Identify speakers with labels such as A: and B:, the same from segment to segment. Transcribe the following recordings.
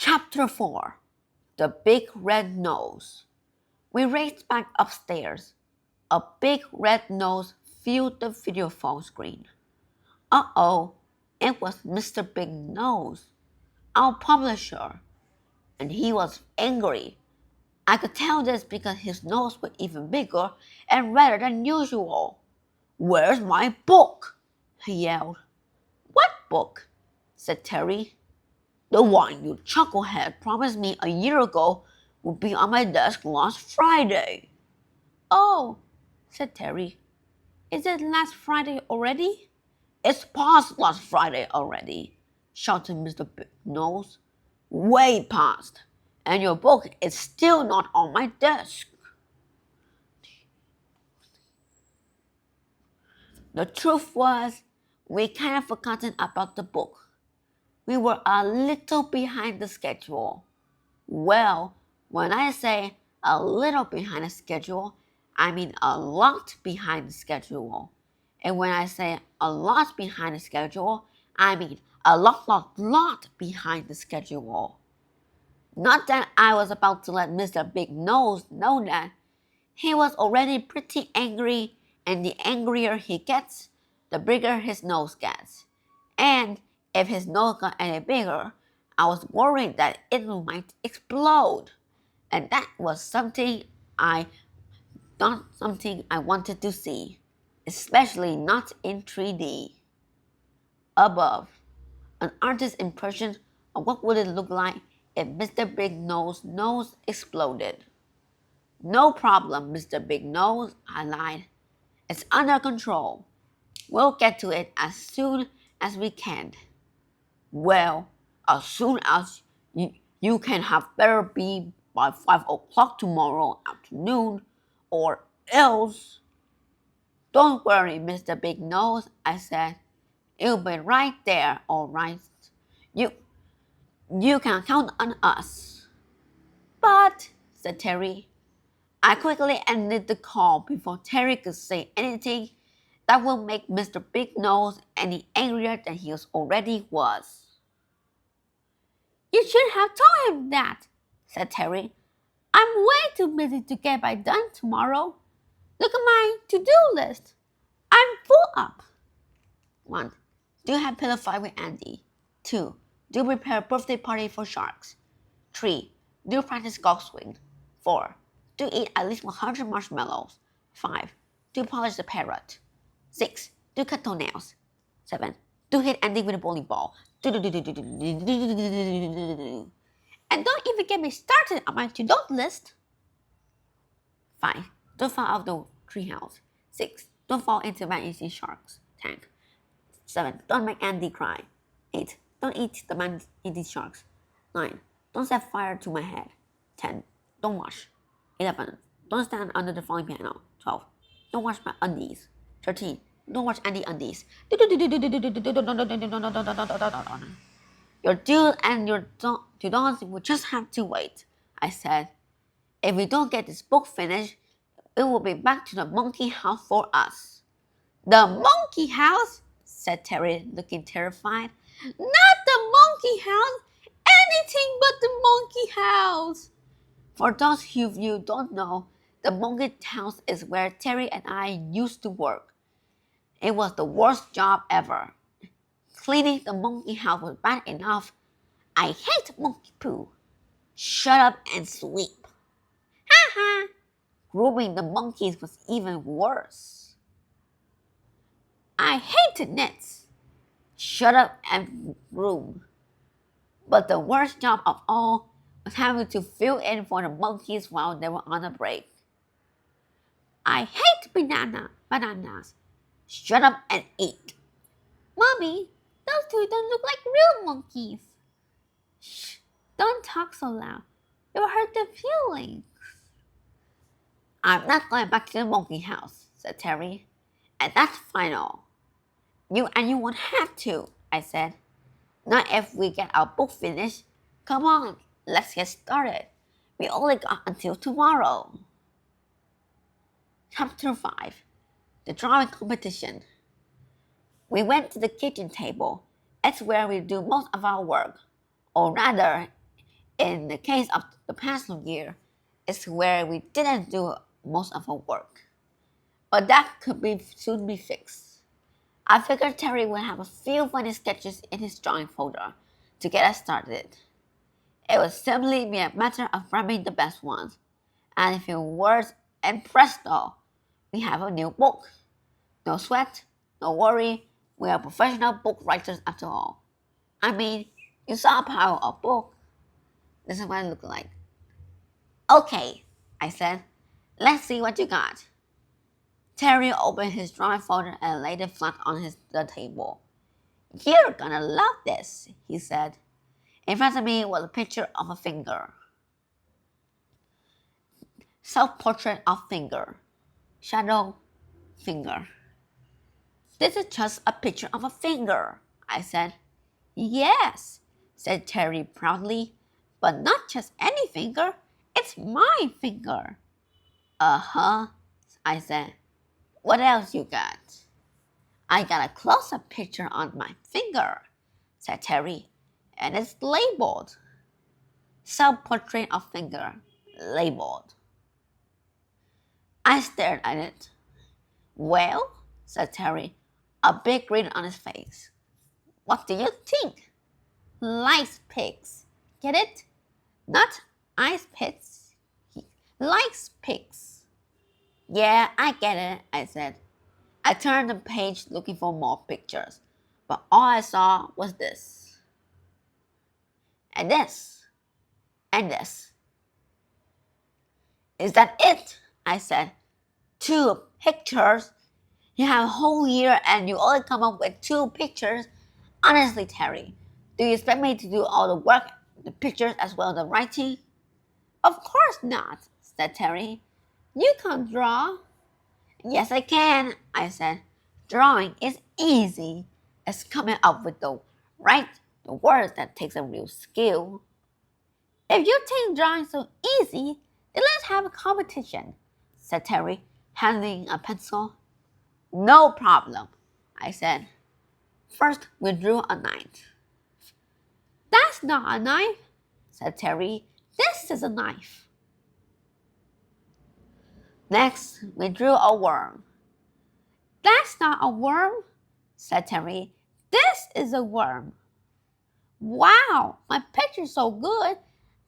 A: Chapter 4 The Big Red Nose. We raced back upstairs. A big red nose filled the video phone screen. Uh-oh, it was Mr. Big Nose, our publisher, and he was angry. I could tell this because his nose was even bigger and redder than usual. "Where's my book?" he yelled. "What book?" said Terry. "The one you chucklehead promised me a year ago would be on my desk last Friday." "Oh," said Terry. "Is it last Friday already?" "It's past last Friday already," shouted Mr. Big Nose. "Way past. And your book is still not on my desk." The truth was, we kind of forgotten about the book. We were a little behind the schedule. Well, when I say a little behind the schedule, I mean a lot behind the schedule. And when I say a lot behind the schedule, I mean a lot behind the schedule. Not that I was about to let Mr. Big Nose know that. He was already pretty angry, and the angrier he gets, the bigger his nose gets. And if his nose got any bigger, I was worried that it might explode. And that was not something I wanted to see, especially not in 3D. Above, an artist's impression of what would it look like if Mr. Big Nose's nose exploded. "No problem, Mr. Big Nose," I lied. "It's under control. We'll get to it as soon as we can." "Well, as soon as you can have better be by 5 o'clock tomorrow afternoon, or else." "Don't worry, Mr. Big Nose," I said. "It'll be right there, all right. You can count on us." "But," said Terry. I quickly ended the call before Terry could say anything that would make Mr. Big Nose any angrier than he already was. "You should have told him that," said Terry. "I'm way too busy to get by done tomorrow. Look at my to-do list. I'm full up." 1. Do have pillow fight with Andy. 2. Do prepare a birthday party for sharks. 3. Do practice golf swing. 4. Do eat at least 100 marshmallows. 5. Do polish the parrot. 6. Do cut toenails. 7. Do hit Andy with a bowling ball. And don't even get me started on my to-do list. 5. Don't fall out of the treehouse. 6. Don't fall into man-eating shark's tank. 7. Don't make Andy cry. 8. Don't eat the man-eating sharks. 9. Don't set fire to my head. 10. Don't wash. 11. Don't stand under the frying pan. 12. Don't wash my undies. 13. Don't wash Andy undies. Your dude and your to-dos will just have to wait, I said. If we don't get this book finished, it will be back to the monkey house for us. "The monkey house?" said Terry, looking terrified. "Not the monkey house! Anything but the monkey house!" For those of you who don't know, the monkey house is where Terry and I used to work. It was the worst job ever. Cleaning the monkey house was bad enough. I hate monkey poo. Shut up and sweep. Ha ha! Grooming the monkeys was even worse. I hated nets. Shut up and groom. But the worst job of all was having to fill in for the monkeys while they were on a break. I hate bananas. Shut up and eat. Mommy, those two don't look like real monkeys. Shh, don't talk so loud. You'll hurt their feelings. I'm not going back to the monkey house, said Terry. And that's final. You won't have to, I said. Not if we get our book finished. Come on, let's get started. We only got until tomorrow. Chapter 5 The Drawing Competition. We went to the kitchen table. It's where we do most of our work. Or rather, In the case of the past year, it's where we didn't do most of our work. But that could soon be fixed. I figured Terry would have a few funny sketches in his drawing folder to get us started. It would simply be a matter of grabbing the best ones, and a few words, and presto, we have a new book. No sweat, no worry, we are professional book writers after all. I mean, you saw a pile of books. This is what it looked like. Okay, I said, let's see what you got. Terry opened his drawing folder and laid it flat on the table. You're gonna love this, he said. In front of me was a picture of a finger. Self-portrait of finger. Shadow finger. This is just a picture of a finger, I said. Yes, said Terry proudly, but not just any finger. It's my finger. Uh-huh, I said. What else you got? I got a close-up picture on my finger, said Terry, and it's labeled. Self-portrait of finger, labeled. I stared at it. Well, said Terry, a big grin on his face. What do you think? Likes pigs. Get it? Not ice pits. Likes pigs. Yeah, I get it, I said. I turned the page looking for more pictures, but all I saw was this. And this. And this. Is that it? I said. 2 pictures? You have a whole year and you only come up with 2 pictures? Honestly, Terry, do you expect me to do all the work, the pictures as well as the writing? Of course not, said Terry. You can't draw. Yes, I can, I said. Drawing is easy. It's coming up with the words that takes a real skill. If you think drawing so easy, then let's have a competition, said Terry, handing a pencil. No problem, I said. First, we drew a knife. That's not a knife, said Terry. This is a knife. Next, we drew a worm. That's not a worm, said Terry. This is a worm. Wow, my picture's so good,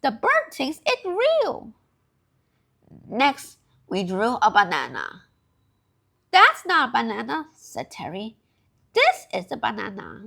A: the bird thinks it's real. Next, we drew a banana. That's not a banana, said Terry. This is a banana.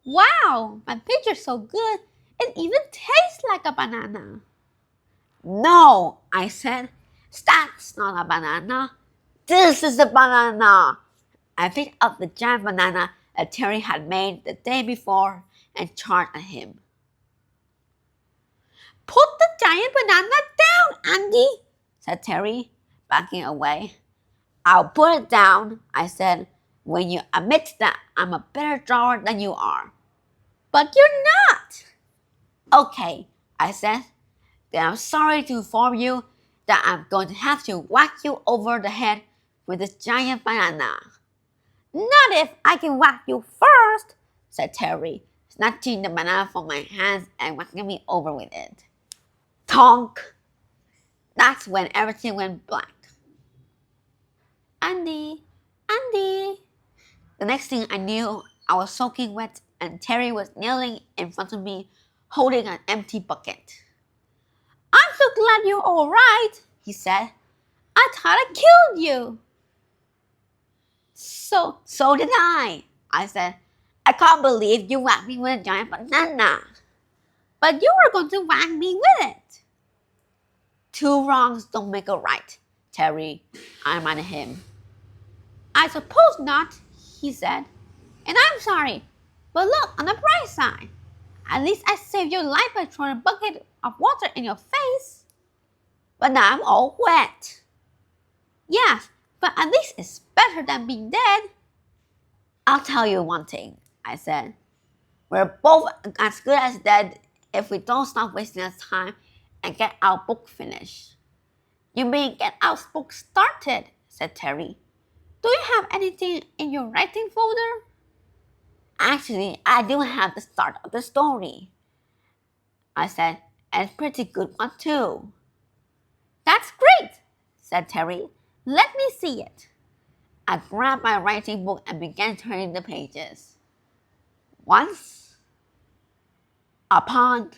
A: Wow, my picture's so good, it even tastes like a banana. No, I said, that's not a banana. This is a banana. I picked up the giant banana that Terry had made the day before and charged at him. Put the giant banana down, Andy, said Terry, backing away. I'll put it down, I said, when you admit that I'm a better drawer than you are. But you're not. Okay, I said, then I'm sorry to inform you that I'm going to have to whack you over the head with this giant banana. Not if I can whack you first, said Terry, snatching the banana from my hands and whacking me over with it. Tonk! That's when everything went black. Andy, Andy. The next thing I knew, I was soaking wet and Terry was kneeling in front of me, holding an empty bucket. I'm so glad you're all right, he said. I thought I killed you. So did I said. I can't believe you whacked me with a giant banana. But you were going to whack me with it. 2 wrongs don't make a right, Terry, I reminded him. I suppose not, he said. And I'm sorry, but look on the bright side. At least I saved your life by throwing a bucket of water in your face. But now I'm all wet. Yes, but at least it's better than being dead. I'll tell you one thing, I said. We're both as good as dead if we don't stop wasting our time and get our book finished. You mean get our book started, said Terry. Do you have anything in your writing folder? Actually, I do have the start of the story, I said. And pretty good one too. That's great, said Terry. Let me see it. I grabbed my writing book and began turning the pages. Once upon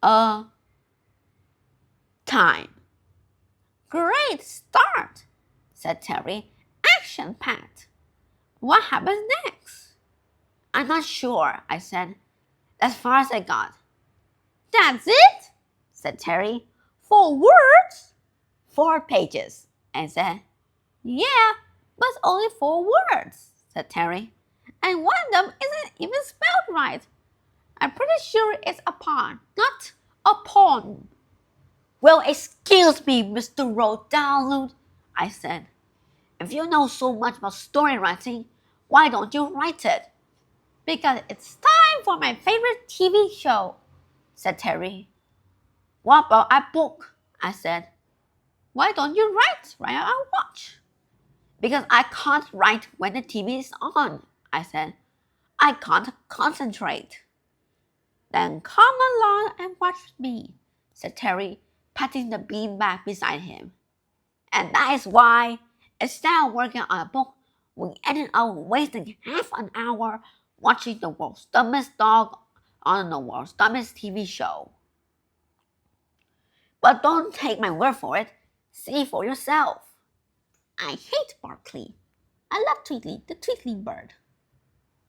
A: a time. Great start, said Terry. Action packed. What happens next? I'm not sure, I said. As far as I got. That's it, said Terry. 4 words? 4 pages, I said. Yeah, but only 4 words, said Terry. And one of them isn't even spelled right. I'm pretty sure it's upon, not upon. Well, excuse me, Mr. Rodownload, I said. If you know so much about story writing, why don't you write it? Because it's time for my favorite TV show, said Terry. What about a book? I said. Why don't you write while I watch? Because I can't write when the TV is on, I said. I can't concentrate. Then come along and watch with me, said Terry, patting the beanbag beside him. And that is why, instead of working on a book, we ended up wasting half an hour watching the world's dumbest dog on the world's dumbest TV show. But don't take my word for it. See for yourself. I hate Barkley. I love Tweetly, the Tweetling bird.